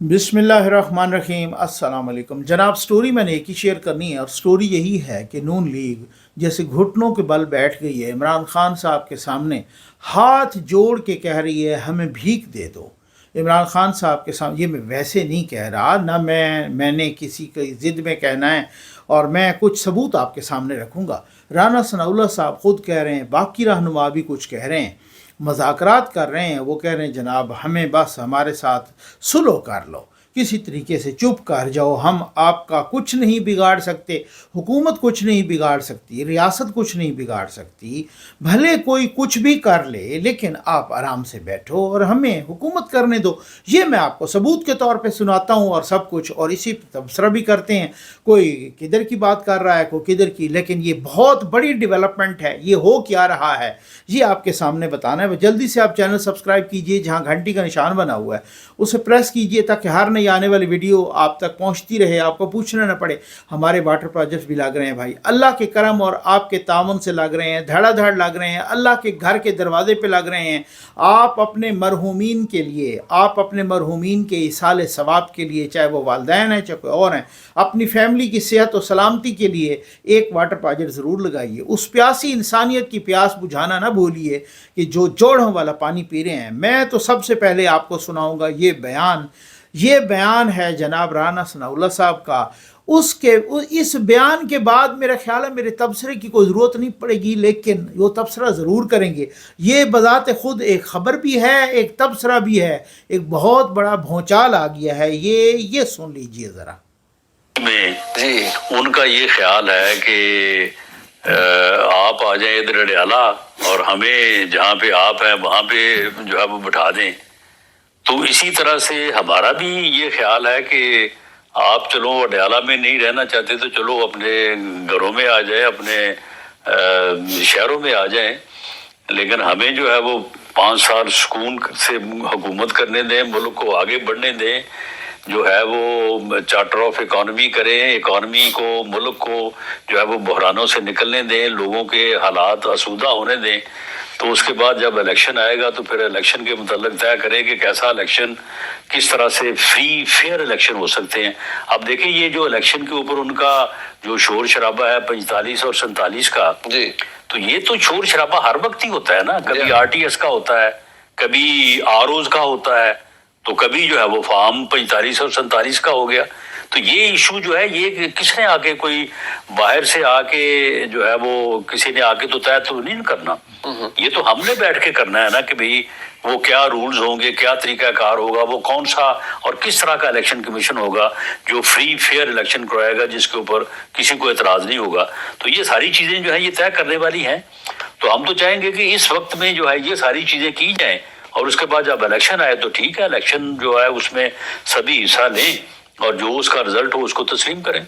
बिस्मिल्लाहिर्रहमानिर्रहीम। अस्सलाम वालेकुम जनाब। स्टोरी मैंने एक ही शेयर करनी है और स्टोरी यही है कि नून लीग जैसे घुटनों के बल बैठ गई है। इमरान खान साहब के सामने हाथ जोड़ के कह रही है हमें भीख दे दो। इमरान खान साहब के सामने, ये मैं वैसे नहीं कह रहा, ना मैंने किसी की ज़िद में कहना है, और मैं कुछ सबूत आपके सामने रखूँगा। राना सनाउल्लाह साहब ख़ुद कह रहे हैं, बाकी रहनुमा भी कुछ कह रहे हैं, मज़ाकरात कर रहे हैं। वो कह रहे हैं जनाब हमें बस हमारे साथ सुलह कर लो, किसी तरीके से चुप कर जाओ, हम आपका कुछ नहीं बिगाड़ सकते, हुकूमत कुछ नहीं बिगाड़ सकती, रियासत कुछ नहीं बिगाड़ सकती, भले कोई कुछ भी कर ले लेकिन आप आराम से बैठो और हमें हुकूमत करने दो। ये मैं आपको सबूत के तौर पे सुनाता हूँ और सब कुछ, और इसी पे तबसरा भी करते हैं। कोई किधर की बात कर रहा है, कोई किधर की, लेकिन ये बहुत बड़ी डेवलपमेंट है। ये हो क्या रहा है ये आपके सामने बताना है। जल्दी से आप चैनल सब्सक्राइब कीजिए, जहाँ घंटी का निशान बना हुआ है उसे प्रेस कीजिए ताकि हर नई आने वाली वीडियो आप तक पहुंचती रहे, आपको पूछना ना पड़े। हमारे वाटर प्रोजेक्ट्स भी लग रहे हैं भाई, अल्लाह के करम और आपके तावन से लग रहे हैं, धड़ाधड़ लग रहे हैं, अल्लाह के घर के दरवाजे पे लग रहे हैं। आप अपने मरहूमीन के लिए, आप अपने मरहूमीन के इसाले सवाब के लिए, चाहे वो वालदैन हैं चाहे कोई और हैं, अपनी फैमिली की सेहत और सलामती के लिए एक वाटर प्रोजेक्ट ज़रूर लगाइए। उस प्यासी इंसानियत की प्यास बुझाना ना भूलिए कि जो जोड़ों वाला पानी पी रहे हैं। मैं तो सबसे पहले आपको सुनाऊंगा ये बयान है जनाब राना सनाउल्लाह साहब का। इस बयान के बाद मेरा ख्याल है मेरे तबसरे की कोई ज़रूरत नहीं पड़ेगी, लेकिन वो तबसरा ज़रूर करेंगे। ये बज़ात ख़ुद एक ख़बर भी है, एक तबसरा भी है, एक बहुत बड़ा भौचाल आ गया है। ये सुन लीजिए ज़रा। में जी उनका ये ख्याल है कि आप आ जाए इधर अडयाला और हमें जहाँ पे आप हैं वहाँ पे जो है वो बिठा दें। तो इसी तरह से हमारा भी ये ख्याल है कि आप चलो अडयाला में नहीं रहना चाहते तो चलो अपने घरों में आ जाए, अपने शहरों में आ जाएं, लेकिन हमें जो है वो 5 साल सुकून से हुकूमत करने दें, मुल्क को आगे बढ़ने दें, जो है वो चार्टर ऑफ इकॉनमी करें, इकॉनमी को, मुल्क को जो है वो बहरानों से निकलने दें, लोगों के हालात आसूदा होने दें। तो उसके बाद जब इलेक्शन आएगा तो फिर इलेक्शन के मुताल्लिक तय करें कि कैसा इलेक्शन, किस तरह से फ्री फेयर इलेक्शन हो सकते हैं। अब देखिए ये जो इलेक्शन के ऊपर उनका जो शोर शराबा है 45 और 47 का जी, तो ये तो शोर शराबा हर वक्त ही होता है ना। कभी आरटीएस का होता है, कभी आरओज का होता है, तो कभी जो है वो फार्म 45 और 47 का हो गया। तो ये इशू जो है ये किसने आके, कोई बाहर से आके जो है वो किसी ने आके तो तय तो नहीं करना, ये तो हमने बैठ के करना है ना कि भाई वो क्या रूल्स होंगे, क्या तरीकाकार होगा, वो कौन सा और किस तरह का इलेक्शन कमीशन होगा जो फ्री फेयर इलेक्शन करवाएगा, जिसके ऊपर किसी को एतराज नहीं होगा। तो ये सारी चीजें जो है ये तय करने वाली हैं। तो हम तो चाहेंगे कि इस वक्त में जो है ये सारी चीजें की जाएं और उसके बाद जब इलेक्शन आए तो ठीक है, इलेक्शन जो है उसमें सभी हिस्सा लें और जो उसका रिजल्ट हो उसको तस्लीम करें।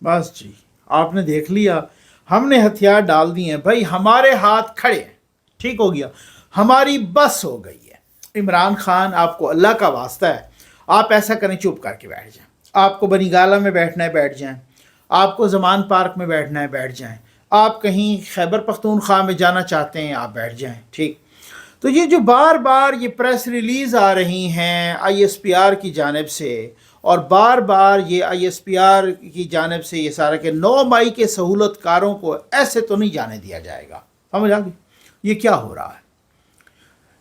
बस जी, आपने देख लिया, हमने हथियार डाल दिए हैं भाई, हमारे हाथ खड़े हैं, ठीक हो गया, हमारी बस हो गई है। इमरान खान, आपको अल्लाह का वास्ता है, आप ऐसा करें, चुप करके बैठ जाएं। आपको बनीगाला में बैठना है बैठ जाएं, आपको ज़मान पार्क में बैठना है बैठ जाएं, आप कहीं खैबर पख्तूनख्वा में जाना चाहते हैं आप बैठ जाएं, ठीक। तो ये जो बार बार ये प्रेस रिलीज़ आ रही हैं ISPR की जानिब से, और बार बार ये ISPR की जानिब से ये सारा कि 9 मई के सहूलतकारों को ऐसे तो नहीं जाने दिया जाएगा, समझ आ गई? ये क्या हो रहा है?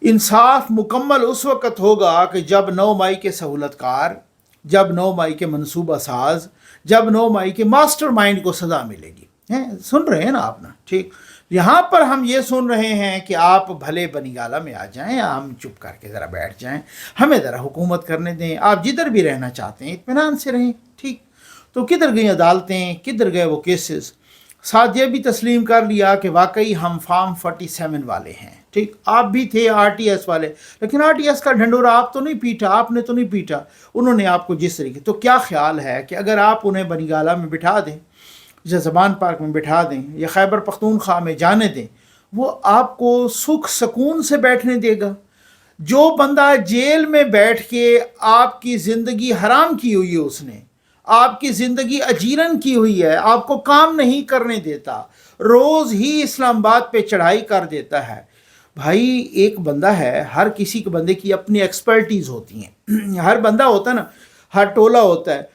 इंसाफ मुकम्मल उस वक़्त होगा कि जब 9 मई के सहूलतकार, जब 9 मई के मनसूबा साज, जब 9 मई के मास्टर माइंड को सज़ा मिलेगी। हैं, सुन रहे हैं ना आप ना, ठीक। यहाँ पर हम ये सुन रहे हैं कि आप भले बनीगाला में आ जाएं, हम चुप करके ज़रा बैठ जाएं, हमें ज़रा हुकूमत करने दें, आप जिधर भी रहना चाहते हैं इत्मीनान से रहें, ठीक। तो किधर गई अदालतें, किधर गए वो केसेस? साथ ये भी तस्लीम कर लिया कि वाकई हम फार्म 47 वाले हैं, ठीक। आप भी थे RTS वाले, लेकिन RTS का ढंडोरा आप तो नहीं पीटा, आपने तो नहीं पीटा, उन्होंने आपको जिस तरीके। तो क्या ख्याल है कि अगर आप उन्हें बनीगाला में बिठा दें या ज़मान पार्क में बिठा दें या खैबर पख्तूनख्वा में जाने दें, वो आपको सुख सुकून से बैठने देगा? जो बंदा जेल में बैठ के आपकी ज़िंदगी हराम की हुई है, उसने आपकी ज़िंदगी अजीरन की हुई है, आपको काम नहीं करने देता, रोज़ ही इस्लामाबाद पे चढ़ाई कर देता है, भाई एक बंदा है, हर किसी के बंदे की अपनी एक्सपर्टीज़ होती हैं। हर बंदा होता है ना, हर टोला होता है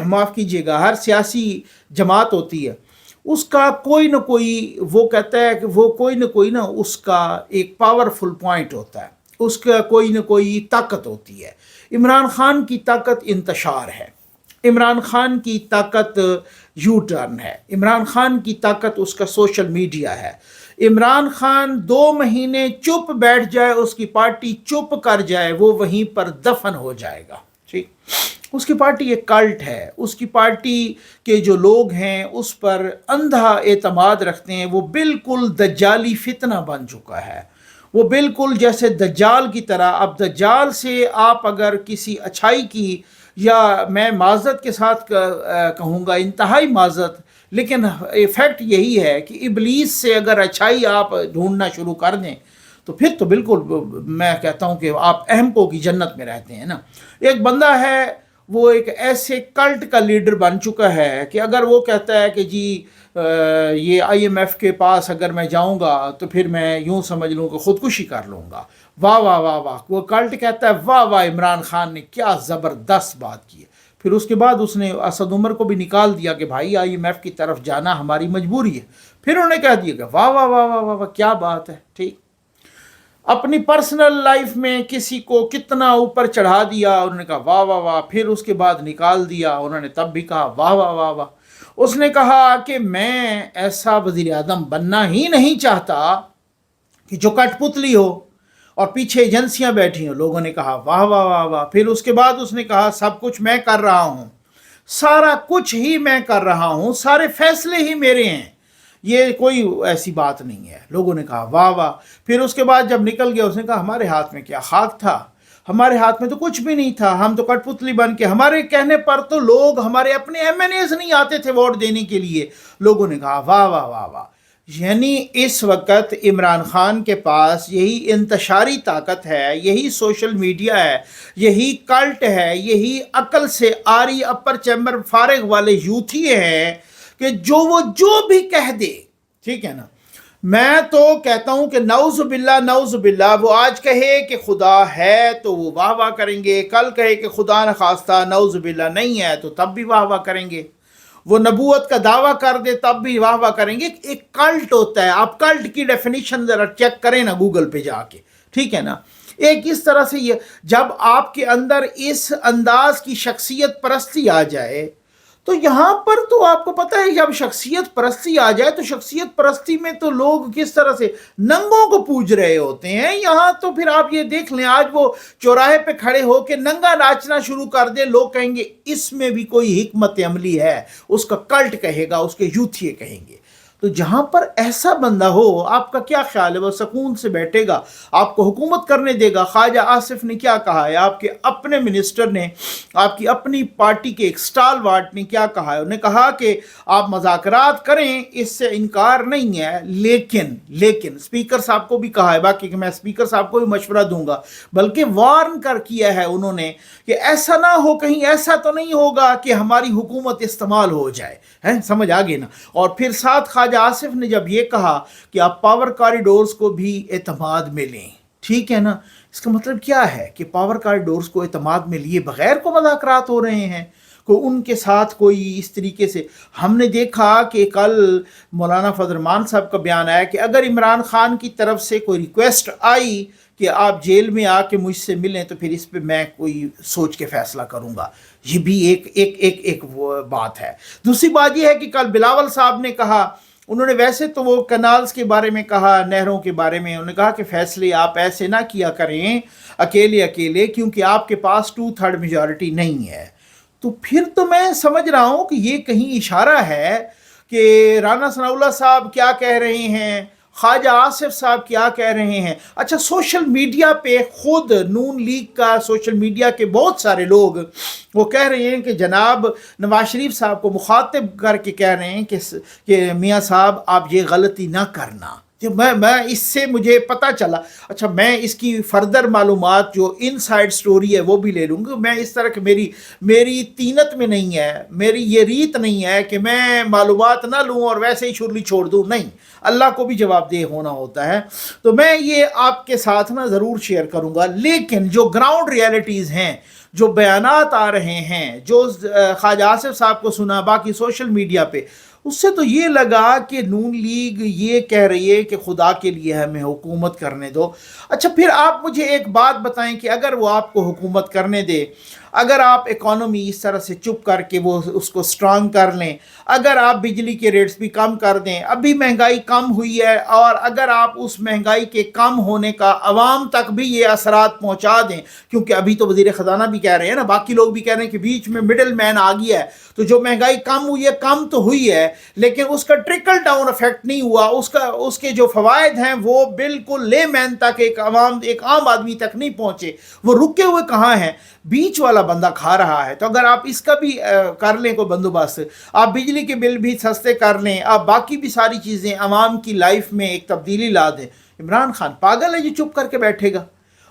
माफ़ कीजिएगा, हर सियासी जमात होती है, उसका कोई ना कोई, वो कहता है कि वो कोई ना कोई ना उसका एक पावरफुल पॉइंट होता है, उसका कोई ना कोई ताकत होती है। इमरान खान की ताकत इंतशार है, इमरान खान की ताकत यू टर्न है, इमरान खान की ताकत उसका सोशल मीडिया है। इमरान खान 2 महीने चुप बैठ जाए, उसकी पार्टी चुप कर जाए, वो वहीं पर दफन हो जाएगा। ठीक, उसकी पार्टी एक कल्ट है, उसकी पार्टी के जो लोग हैं उस पर अंधा एतमाद रखते हैं। वो बिल्कुल दज्जाली फितना बन चुका है, वो बिल्कुल जैसे दज्जाल की तरह। अब दज्जाल से आप अगर किसी अच्छाई की, या मैं माज़रत के साथ कहूँगा इंतहाई माज़रत, लेकिन इफ़ेक्ट यही है कि इबलीस से अगर अच्छाई आप ढूंढना शुरू कर दें तो फिर तो बिल्कुल मैं कहता हूँ कि आप अहमकों की जन्नत में रहते हैं ना। एक बंदा है, वो एक ऐसे कल्ट का लीडर बन चुका है कि अगर वो कहता है कि जी ये IMF के पास अगर मैं जाऊंगा तो फिर मैं यूं समझ लूँ कि ख़ुदकुशी कर लूँगा, वाह वाह वाह वाह, वो कल्ट कहता है वाह वाह इमरान खान ने क्या ज़बरदस्त बात की है। फिर उसके बाद उसने असद उमर को भी निकाल दिया कि भाई IMF की तरफ जाना हमारी मजबूरी है। फिर उन्होंने कह दिया कि वाह वाह वाह वाह वाह वाह क्या बात है। ठीक, अपनी पर्सनल लाइफ में किसी को कितना ऊपर चढ़ा दिया, उन्होंने कहा वाह वाह वाह। फिर उसके बाद निकाल दिया, उन्होंने तब भी कहा वाह वाह वाह वाह। उसने कहा कि मैं ऐसा वज़ीर आज़म बनना ही नहीं चाहता कि जो कठपुतली हो और पीछे एजेंसियां बैठी हों। लोगों ने कहा वाह वाह वाह वाह। फिर उसके बाद उसने कहा सब कुछ मैं कर रहा हूँ, सारा कुछ ही मैं कर रहा हूँ, सारे फैसले ही मेरे हैं, ये कोई ऐसी बात नहीं है। लोगों ने कहा वाह वाह। फिर उसके बाद जब निकल गया उसने कहा हमारे हाथ में क्या खाक था, हमारे हाथ में तो कुछ भी नहीं था, हम तो कठपुतली बन के, हमारे कहने पर तो लोग, हमारे अपने MNAs नहीं आते थे वोट देने के लिए। लोगों ने कहा वाह वाह वाह वाह। यानी इस वक्त इमरान खान के पास यही इंतशारी ताकत है, यही सोशल मीडिया है, यही कल्ट है, यही अकल से आरी अपर चैम्बर फारिग वाले यूथी हैं कि वो जो भी कह दे, ठीक है ना। मैं तो कहता हूं कि नौज़ुबिल्ला, वो आज कहे कि खुदा है तो वो वाह वाह करेंगे, कल कहे कि खुदा न खास्ता नौज़ुबिल्ला नहीं है तो तब भी वाह वाह करेंगे, वो नबूवत का दावा कर दे तब भी वाह वाह करेंगे। एक कल्ट होता है, आप कल्ट की डेफिनेशन जरा चेक करें ना गूगल पे जाके, ठीक है ना। एक इस तरह से ये, जब आपके अंदर इस अंदाज की शख्सियत परस्ती आ जाए तो यहाँ पर तो आपको पता है जब शख्सियत परस्ती आ जाए तो शख्सियत परस्ती में तो लोग किस तरह से नंगों को पूज रहे होते हैं। यहाँ तो फिर आप ये देख लें, आज वो चौराहे पे खड़े होकर नंगा नाचना शुरू कर दे, लोग कहेंगे इसमें भी कोई हिकमत अमली है, उसका कल्ट कहेगा, उसके यूथिये कहेंगे। तो जहाँ पर ऐसा बंदा हो, आपका क्या ख्याल है, वो सुकून से बैठेगा, आपको हुकूमत करने देगा? ख्वाजा आसिफ ने क्या कहा है, आपके अपने मिनिस्टर ने, आपकी अपनी पार्टी के एक स्टालवार्ट ने क्या कहा है? उन्होंने कहा कि आप मज़ाकरात करें, इससे इनकार नहीं है, लेकिन स्पीकर साहब को भी कहा है, बाकी कि मैं स्पीकर साहब को भी मशवरा दूंगा, बल्कि वार्न कर किया है उन्होंने कि ऐसा ना हो, कहीं ऐसा तो नहीं होगा कि हमारी हुकूमत इस्तेमाल हो जाए, है, समझ आ गई ना। और फिर साथ ख्वाजा आसिफ ने जब ये कहा कि आप पावर कॉरिडोर्स को भी एतमाद में लें, ठीक है ना, इसका मतलब क्या है कि पावर कॉरिडोर्स को एतमाद में लिए बगैर को मुज़ाकरात हो रहे हैं, को उनके साथ कोई इस तरीके से। हमने देखा कि कल मौलाना फजल रहमान साहब का बयान आया कि अगर इमरान खान की तरफ से कोई रिक्वेस्ट आई कि आप जेल में आके मुझसे मिलें तो फिर इस पे मैं कोई सोच के फैसला करूंगा। ये भी एक वो बात है। दूसरी बात ये है कि कल बिलावल साहब ने कहा, उन्होंने वैसे तो वो कनाल्स के बारे में कहा, नहरों के बारे में, उन्होंने कहा कि फैसले आप ऐसे ना किया करें अकेले क्योंकि आपके पास 2/3 मेजॉरिटी नहीं है। तो फिर तो मैं समझ रहा हूँ कि ये कहीं इशारा है कि राना सनाउल्लाह साहब क्या कह रहे हैं, ख्वाजा आसिफ साहब क्या कह रहे हैं। अच्छा, सोशल मीडिया पे खुद नून लीग का सोशल मीडिया के बहुत सारे लोग वो कह रहे हैं कि जनाब नवाज शरीफ साहब को मुखातिब करके कह रहे हैं कि मियाँ साहब आप ये गलती ना करना, جو میں اس سے مجھے پتہ چلا. اچھا میں اس کی فردر معلومات جو ان سائڈ سٹوری ہے وہ بھی لے لوں گا. میں اس طرح کہ میری تینت میں نہیں ہے, میری یہ ریت نہیں ہے کہ میں معلومات نہ لوں اور ویسے ہی چھرلی چھوڑ دوں. نہیں, اللہ کو بھی جواب دہ ہونا ہوتا ہے. تو میں یہ آپ کے ساتھ نا ضرور شیئر کروں گا. لیکن جو گراؤنڈ ریالٹیز ہیں, جو بیانات آ رہے ہیں, جو خواجہ آصف صاحب کو سنا باقی سوشل میڈیا پہ, اس سے تو یہ لگا کہ نون لیگ یہ کہہ رہی ہے کہ خدا کے لیے ہمیں حکومت کرنے دو. اچھا پھر آپ مجھے ایک بات بتائیں کہ اگر وہ آپ کو حکومت کرنے دے, اگر آپ اکانومی اس طرح سے چپ کر کے وہ اس کو سٹرانگ کر لیں, اگر آپ بجلی کے ریٹس بھی کم کر دیں, ابھی مہنگائی کم ہوئی ہے, اور اگر آپ اس مہنگائی کے کم ہونے کا عوام تک بھی یہ اثرات پہنچا دیں, کیونکہ ابھی تو وزیر خزانہ بھی کہہ رہے ہیں نا, باقی لوگ بھی کہہ رہے ہیں کہ بیچ میں مڈل مین آ گیا ہے, تو جو مہنگائی کم ہوئی ہے, کم تو ہوئی ہے لیکن اس کا ٹرکل ڈاؤن افیکٹ نہیں ہوا, اس کے جو فوائد ہیں وہ بالکل لے مین تک, ایک عام آدمی تک نہیں پہنچے. وہ رکے ہوئے کہاں ہیں, بیچ والا بندہ کھا رہا ہے. تو اگر آپ اس کا بھی کر لیں کوئی بندوبست, آپ بجلی کے بل بھی سستے کر لیں, آپ باقی بھی ساری چیزیں عوام کی لائف میں ایک تبدیلی لا دیں. عمران خان پاگل ہے جو چپ کر کے بیٹھے گا,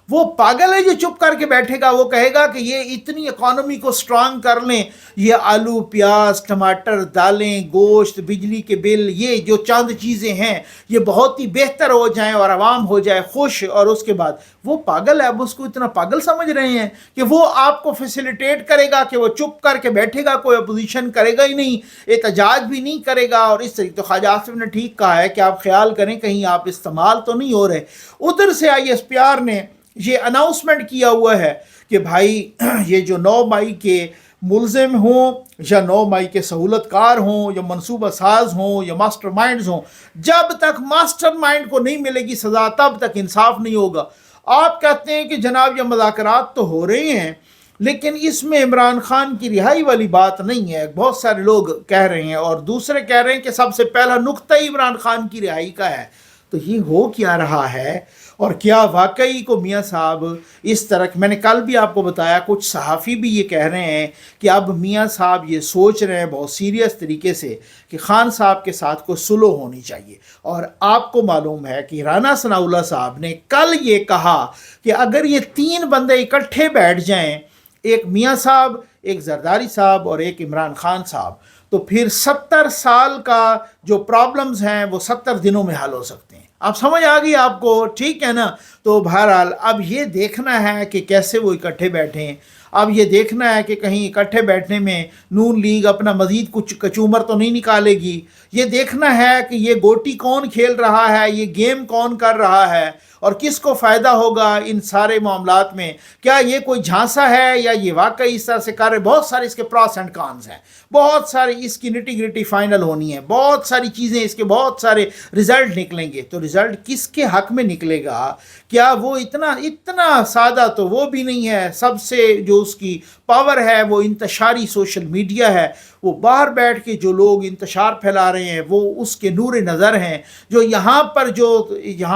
وہ پاگل ہے جو چپ کر کے بیٹھے گا. وہ کہے گا کہ یہ اتنی اکانومی کو سٹرانگ کر لیں, یہ آلو پیاز ٹماٹر دالیں گوشت بجلی کے بل, یہ جو چند چیزیں ہیں یہ بہت ہی بہتر ہو جائیں اور عوام ہو جائے خوش, اور اس کے بعد وہ پاگل ہے. اب اس کو اتنا پاگل سمجھ رہے ہیں کہ وہ آپ کو فیسیلیٹیٹ کرے گا کہ وہ چپ کر کے بیٹھے گا, کوئی اپوزیشن کرے گا ہی نہیں, احتجاج بھی نہیں کرے گا. اور اس طریقے تو خواجہ آصف نے ٹھیک کہا ہے کہ آپ خیال کریں کہیں آپ استعمال تو نہیں ہو رہے. ادھر سے ISPR نے یہ اناؤنسمنٹ کیا ہوا ہے کہ بھائی یہ جو 9 مئی کے ملزم ہوں یا 9 مئی کے سہولت کار ہوں یا منصوبہ ساز ہوں یا ماسٹر مائنڈز ہوں, جب تک ماسٹر مائنڈ کو نہیں ملے گی سزا تب تک انصاف نہیں ہوگا. آپ کہتے ہیں کہ جناب یہ مذاکرات تو ہو رہے ہیں لیکن اس میں عمران خان کی رہائی والی بات نہیں ہے, بہت سارے لوگ کہہ رہے ہیں, اور دوسرے کہہ رہے ہیں کہ سب سے پہلا نقطہ ہی عمران خان کی رہائی کا ہے. تو یہ ہو کیا رہا ہے, اور کیا واقعی کو میاں صاحب اس طرح, میں نے کل بھی آپ کو بتایا کچھ صحافی بھی یہ کہہ رہے ہیں کہ اب میاں صاحب یہ سوچ رہے ہیں بہت سیریس طریقے سے کہ خان صاحب کے ساتھ کوئی سلو ہونی چاہیے. اور آپ کو معلوم ہے کہ رانا ثناء اللہ صاحب نے کل یہ کہا کہ اگر یہ 3 بندے اکٹھے بیٹھ جائیں, ایک میاں صاحب, ایک زرداری صاحب اور ایک عمران خان صاحب, تو پھر 70 سال کا جو پرابلمز ہیں وہ 70 دنوں میں حل ہو سکتے ہیں. آپ سمجھ آ گئی آپ کو, ٹھیک ہے نا. تو بہرحال اب یہ دیکھنا ہے کہ کیسے وہ اکٹھے بیٹھیں. اب یہ دیکھنا ہے کہ کہیں اکٹھے بیٹھنے میں نون لیگ اپنا مزید کچھ کچومر تو نہیں نکالے گی. یہ دیکھنا ہے کہ یہ گوٹی کون کھیل رہا ہے, یہ گیم کون کر رہا ہے, اور کس کو فائدہ ہوگا ان سارے معاملات میں. کیا یہ کوئی جھانسا ہے یا یہ واقعی اس طرح سے کر رہے. بہت سارے اس کے پراس اینڈ کانز ہیں, بہت ساری اس کی نٹی گریٹی فائنل ہونی ہے, بہت ساری چیزیں اس کے بہت سارے رزلٹ نکلیں گے. تو رزلٹ کس کے حق میں نکلے گا, کیا وہ اتنا سادہ تو وہ بھی نہیں ہے. سب سے جو اس کی پاور ہے وہ انتشاری سوشل میڈیا ہے. وہ باہر بیٹھ کے جو لوگ انتشار پھیلا رہے ہیں وہ اس کے نور نظر ہیں, جو یہاں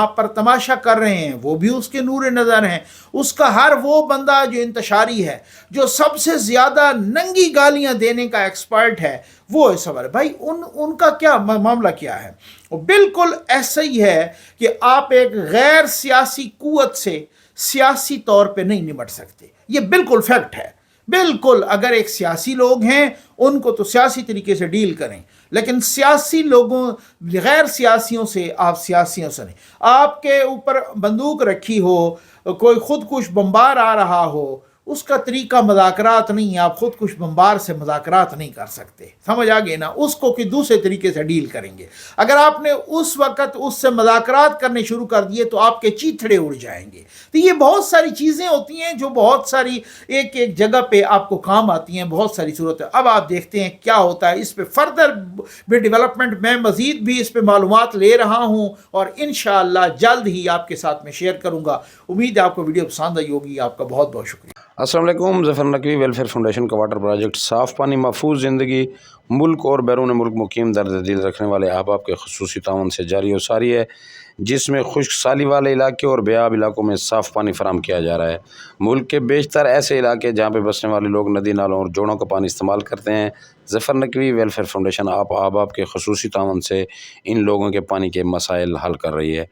پر تماشا کر رہے ہیں وہ بھی اس کے نور نظر ہیں. اس کا ہر وہ بندہ جو انتشاری ہے, جو سب سے زیادہ ننگی گالیاں دینے کا ایکسپرٹ ہے, وہ اس سوال بھائی ان کا کیا معاملہ کیا ہے. بالکل ایسا ہی ہے کہ آپ ایک غیر سیاسی قوت سے سیاسی طور پہ نہیں نمٹ سکتے. یہ بالکل فیکٹ ہے. بالکل, اگر ایک سیاسی لوگ ہیں ان کو تو سیاسی طریقے سے ڈیل کریں, لیکن سیاسی لوگوں غیر سیاسیوں سے آپ سیاسیوں سے نہیں. آپ کے اوپر بندوق رکھی ہو, کوئی خود کش بمبار آ رہا ہو, اس کا طریقہ مذاکرات نہیں ہے. آپ خود کش بمبار سے مذاکرات نہیں کر سکتے. سمجھ آگے نا, اس کو کہ دوسرے طریقے سے ڈیل کریں گے. اگر آپ نے اس وقت اس سے مذاکرات کرنے شروع کر دیے تو آپ کے چیتھڑے اڑ جائیں گے. تو یہ بہت ساری چیزیں ہوتی ہیں جو بہت ساری ایک جگہ پہ آپ کو کام آتی ہیں, بہت ساری صورتیں. اب آپ دیکھتے ہیں کیا ہوتا ہے. اس پہ فردر بھی ڈیولپمنٹ میں مزید بھی اس پہ معلومات لے رہا ہوں, اور انشاءاللہ جلد ہی آپ کے ساتھ میں شیئر کروں گا. امید ہے آپ کو ویڈیو پسند آئی ہوگی. آپ کا بہت بہت شکریہ. السلام علیکم. ظفر نقوی ویلفیئر فاؤنڈیشن کا واٹر پروجیکٹ صاف پانی محفوظ زندگی ملک اور بیرون ملک مقیم درد دل رکھنے والے احباب کے خصوصی تعاون سے جاری و ساری ہے، جس میں خشک سالی والے علاقے اور بیاب علاقوں میں صاف پانی فراہم کیا جا رہا ہے. ملک کے بیشتر ایسے علاقے جہاں پہ بسنے والے لوگ ندی نالوں اور جوڑوں کا پانی استعمال کرتے ہیں. ظفر نقوی ویلفیئر فاؤنڈیشن آپ احباب کے خصوصی تعاون سے ان لوگوں کے پانی کے مسائل حل کر رہی ہے.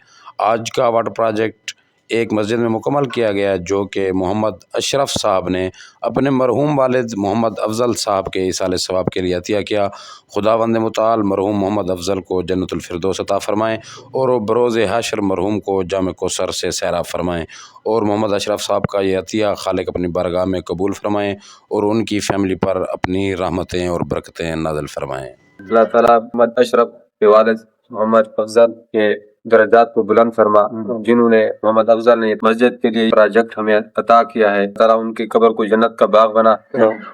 آج کا واٹر پروجیکٹ ایک مسجد میں مکمل کیا گیا جو کہ محمد اشرف صاحب نے اپنے مرحوم والد محمد افضل صاحب کے ایصال ثواب کے لیے عطیہ کیا. خداوند متعال مرحوم محمد افضل کو جنت الفردوس عطا فرمائیں اور بروز حشر مرحوم کو جام کوثر سے سیراب فرمائیں، اور محمد اشرف صاحب کا یہ عطیہ خالق اپنی بارگاہ میں قبول فرمائیں اور ان کی فیملی پر اپنی رحمتیں اور برکتیں نازل فرمائیں. اللہ تعالیٰ محمد اشرف کے والد محمد افضل کے درجات کو بلند فرما، جنہوں نے محمد افضل نے مسجد کے لیے پروجیکٹ ہمیں عطا کیا ہے. تعالیٰ ان کی قبر کو جنت کا باغ بنا،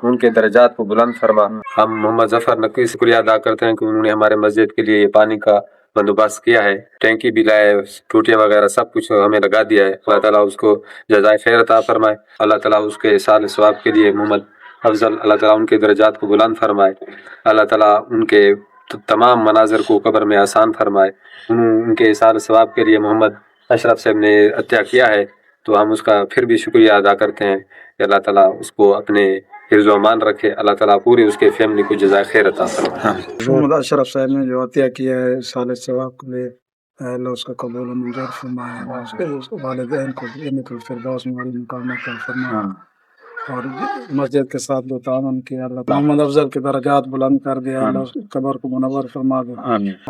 ان کے درجات کو بلند فرما. ہم محمد ظفر نقوی سے شکریہ ادا کرتے ہیں کہ انہوں نے ہمارے مسجد کے لیے یہ پانی کا بندوبست کیا ہے، ٹینکی بھی لائے، ٹوٹیاں وغیرہ سب کچھ ہمیں لگا دیا ہے. اللہ تعالیٰ اس کو جزائے خیر عطا فرمائے. اللہ تعالیٰ اس کے ایصال ثواب کے لیے محمد افضل، اللہ تعالیٰ ان کے درجات کو بلند فرمائے. اللہ تعالیٰ ان کے تمام مناظر کو قبر میں آسان فرمائے. ان کے ایصال ثواب کے لیے محمد اشرف صاحب نے عطیہ کیا ہے، تو ہم اس کا پھر بھی شکریہ ادا کرتے ہیں کہ اللہ تعالیٰ اس کو اپنے حفظ و امان رکھے. اللہ تعالیٰ پوری اس کے فیملی کو جزائے خیر عطا فرمائے. محمد اشرف صاحب نے جو عطیہ کیا ہے سال ثواب کے لیے، اللہ اس کا قبول و منظور فرمائے، اس کے والدین کو جنت الفردوس میں والی مقام عطا فرمائے، اور مسجد کے ساتھ جو تعاون کیا اللہ محمد افضل کے درجات بلند کر دیا، اللہ اس کی قبر کو منور فرما دے.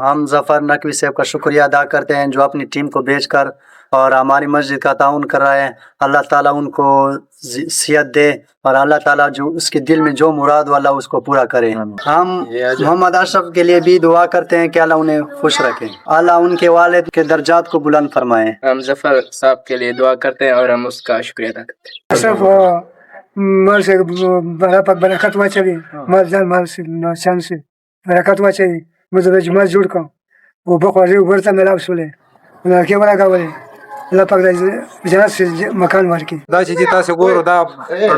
ہم ظفر نقوی صاحب کا شکریہ ادا کرتے ہیں جو اپنی ٹیم کو بھیج کر اور ہماری مسجد کا تعاون کر رہے ہیں. اللہ تعالیٰ ان کو صحت دے اور اللہ تعالیٰ جو اس کے دل میں جو مراد والا اس کو پورا کرے. ہم محمد اشرف کے لیے بھی دعا کرتے ہیں کہ اللہ انہیں خوش رکھے، اللہ ان کے والد کے درجات کو بلند فرمائے. ہم ظفر صاحب کے لیے دعا کرتے ہیں اور ہم اس کا شکریہ ادا کرتے ہیں. اشرف مال سے برکت واچوي، مال ځان مال شان سے برکت واچوي. مزه د جماعت جوړ کړم او بخوځي ورته ملاو شولې لکه ورغاولې الله پاک د جنت سے مکان ورکړي. دا چې تاسو ګورو دا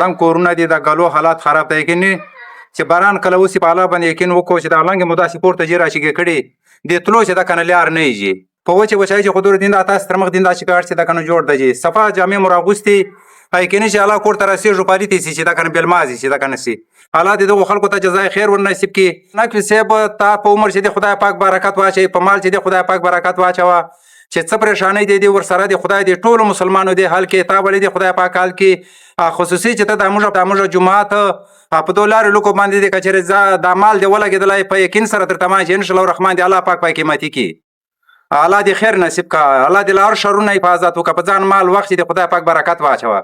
رنګ کورونه دي، دا غلو حالات خراب دي، کینی چې باران کله وسی په اعلی باندې کین وکړو چې دا لنګ مداسي پورته جرا شي کړي د تلو چې دا کنه لیار نه یي په وچه وچای چې خودور دین دا تاسو ترمخ دین دا چې کار چې دا کنه جوړ دی صفه جامع مراغوستي پای کینی چې الله کور تر سي جو پالیتی سي چې دا کنه بلمازي چې دا کنه سي الله دې دغه خلکو ته جزای خیر ور نصیب کړي. نکوي صاحب تا په عمر چې خدای پاک برکت واچي، په مال چې خدای پاک برکت واچوا، چې څه پریشانی دي ور سره دي خدای دې ټول مسلمانانو دې حل کې تا ولې دې خدای پاک حل کې خصوصي چې ته د موږ جماعت په دولار لوکو باندې دې کچره د مال دې ولګېدلای په یقین سره تر تمام ان شاء الله الرحمن دې الله پاک پاکي ماتي کی. الله دې خیر نصیب کا، الله دې لار شرونه حفاظت وکړه، په ځان مال وخت دې خدای پاک برکت واچوا.